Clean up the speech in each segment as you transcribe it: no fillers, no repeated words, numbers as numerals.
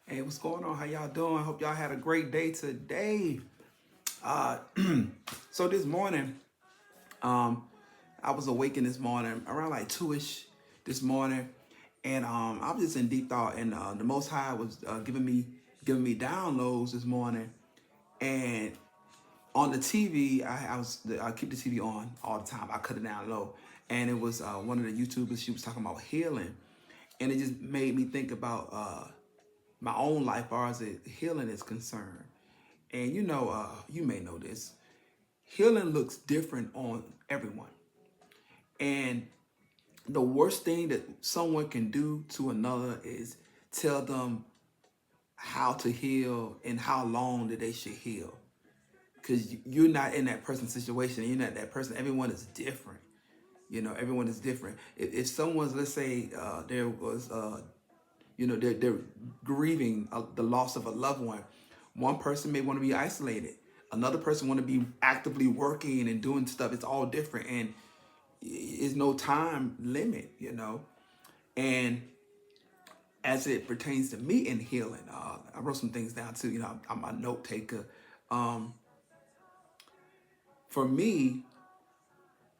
Hey, what's going on? How y'all doing? Hope y'all had a great day today. Uh, so this morning, um, I was awakened this morning around like 2ish this morning, and I was just in deep thought, and the Most High was giving me downloads this morning, and on the TV, I keep the TV on all the time. I cut it down low, and it was one of the YouTubers. She was talking about healing, and it just made me think about my own life as far as healing is concerned. And you may know this. Healing looks different on everyone. And the worst thing that someone can do to another is tell them how to heal and how long that they should heal. Because you're not in that person's situation. You're not that person. Everyone is different. Everyone is different. If someone's, let's say, there was, they're grieving the loss of a loved one person may want to be isolated. Another person want to be actively working and doing stuff. It's all different, and it's no time limit. And as it pertains to me in healing, I wrote some things down too. I'm a note taker. Um, for me,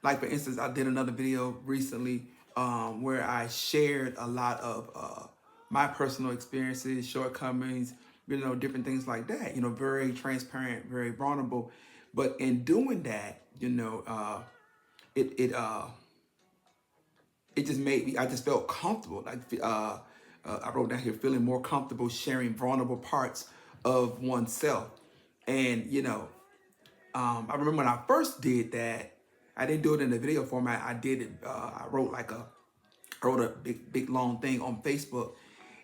like for instance, I did another video recently where I shared a lot of my personal experiences, shortcomings, different things like that. Very transparent, very vulnerable. But in doing that, it it just made me. I just felt comfortable. Like I wrote down here, feeling more comfortable sharing vulnerable parts of oneself. And I remember when I first did that, I didn't do it in the video format. I did it. I wrote a big long thing on Facebook,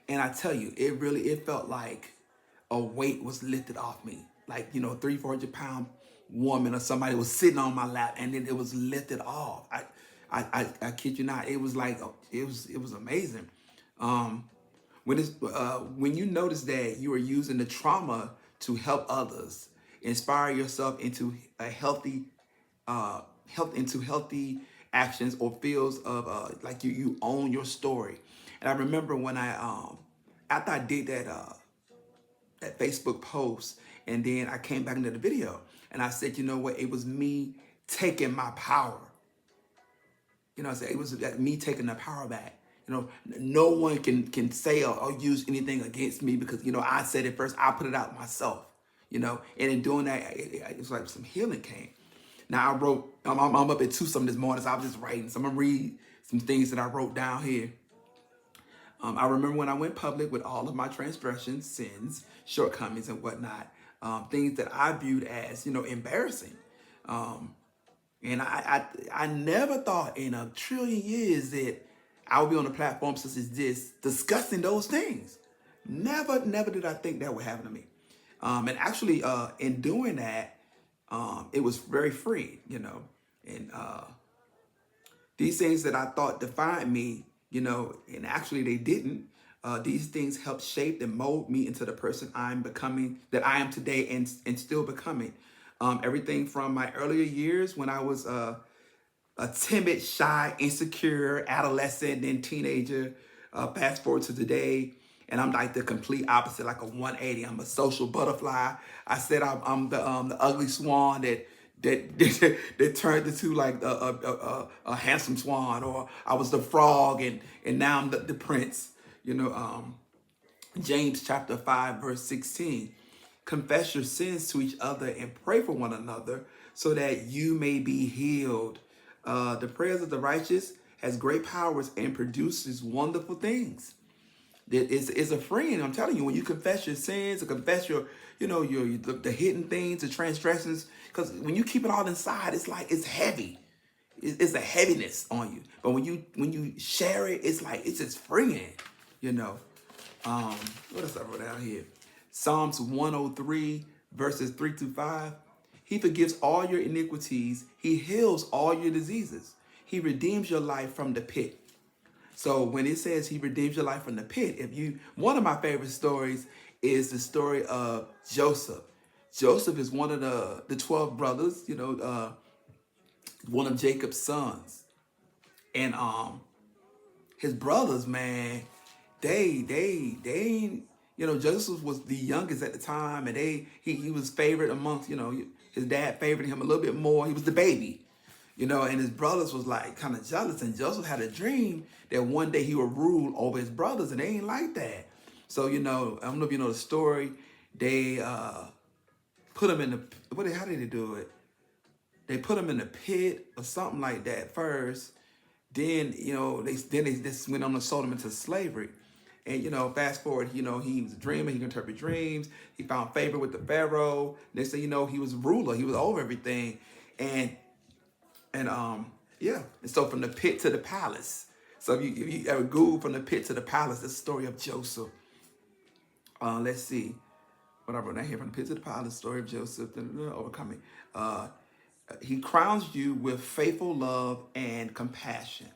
and I tell you, it felt like a weight was lifted off me. Like 300-400 pound woman or somebody was sitting on my lap, and then it was lifted off. I kid you not. It was like it was amazing. Um, when you notice that you are using the trauma to help others, inspire yourself into a healthy actions or feels of like you own your story. And I remember when I after I did that Facebook post, and then I came back into the video and I said, you know what, it was me taking my power. I said it was like me taking the power back. No one can say or use anything against me because I said it first. I put it out myself. And in doing that, it was like some healing came. Now I wrote. I'm up at 2 something this morning, so I was just writing. So I'm gonna read some things that I wrote down here. I remember when I went public with all of my transgressions, sins, shortcomings, and whatnot. Things that I viewed as embarrassing. Um, and I never thought in a trillion years that I would be on a platform such as this discussing those things. Never did I think that would happen to me. And actually, in doing that, it was very free. And these things that I thought defined me, and actually they didn't. These things helped shape and mold me into the person I'm becoming, that I am today, and still becoming. Everything from my earlier years when I was a timid, shy, insecure adolescent and teenager. Fast forward to today, and I'm like the complete opposite, like a 180. I'm a social butterfly. I said I'm the ugly swan that turned into like a handsome swan, or I was the frog, and now I'm the prince. James chapter 5 verse 16. Confess your sins to each other and pray for one another so that you may be healed. The prayers of the righteous has great powers and produces wonderful things. It's a friend. I'm telling you, when you confess your sins, or confess the hidden things, the transgressions, because when you keep it all inside, it's like it's heavy. It's a heaviness on you. But when you share it, it's like it's just freeing. You know. What else I wrote down here? Psalms 103 verses 3-5. He forgives all your iniquities. He heals all your diseases. He redeems your life from the pit. So when it says he redeems your life from the pit, one of my favorite stories is the story of Joseph. Joseph is one of the 12 brothers, one of Jacob's sons. And his brothers, man, they ain't, You know, Joseph was the youngest at the time, and he was favored amongst, you know, his dad favored him a little bit more. He was the baby, you know, and his brothers was like kind of jealous. And Joseph had a dream that one day he would rule over his brothers, and they ain't like that. So, you know, I don't know if you know the story. They put him in the, how did they do it? They put him in the pit or something like that first. Then, you know, they just went on and sold him into slavery. And, you know, fast forward, you know, he was a dreamer. He could interpret dreams. He found favor with the Pharaoh. They say, you know, he was a ruler. He was over everything. And yeah. And so from the pit to the palace. So if you ever Google from the pit to the palace, the story of Joseph. Let's see. What I wrote down here, from the pit to the palace, story of Joseph, overcoming. He crowns you with faithful love and compassion.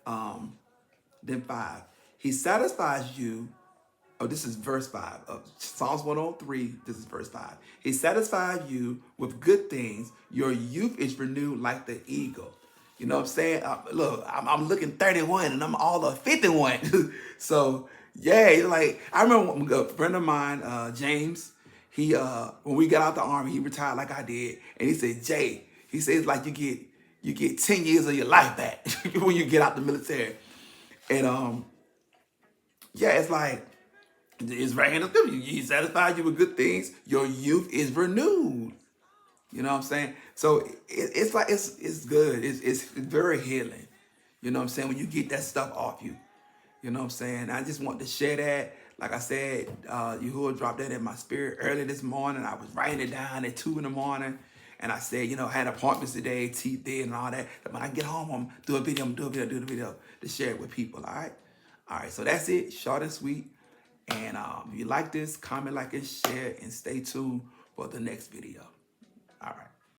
Then 5, he satisfies you. Oh, this is verse 5 of Psalms 103. This is verse 5. He satisfies you with good things. Your youth is renewed like the eagle. You know what I'm saying? Look, I'm looking 31 and I'm all of 51. So yeah, like I remember a friend of mine, James. He when we got out the army, he retired like I did, and he said, Jay, he says like you get 10 years of your life back when you get out the military. And yeah, it's like it's right in the scripture. He satisfied you with good things. Your youth is renewed. You know what I'm saying? So it's like it's good. It's very healing. You know what I'm saying? When you get that stuff off you. You know what I'm saying? I just want to share that. Like I said, Yahuwah dropped that in my spirit early this morning. I was writing it down at 2 in the morning. And I said, you know, I had appointments today, teeth did and all that. But when I get home, I'm do a video, do the video to share it with people, all right? All right, so that's it, short and sweet. And if you like this, comment, like, and share, and stay tuned for the next video. All right.